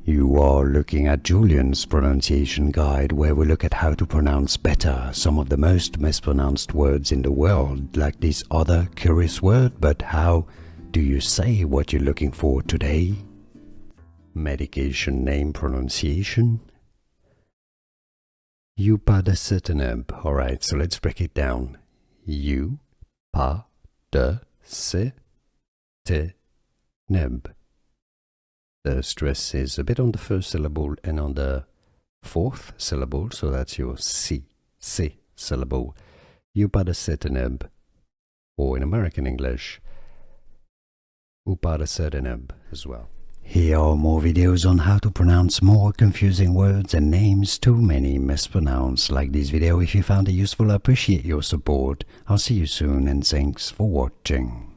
You are looking at Julian's pronunciation guide, where we look at how to pronounce better some of the most mispronounced words in the world, like this other curious word. But how do you say what you're looking for today? Medication name pronunciation. Upadacitinib. Alright, so let's break it down. Upadacitinib. The stress is a bit on the first syllable and on the fourth syllable, so that's your C syllable. Upadacitinib, or in American English, Upadacitinib as well. Here are more videos on how to pronounce more confusing words and names too many mispronounced. Like this video if you found it useful. I appreciate your support. I'll see you soon and thanks for watching.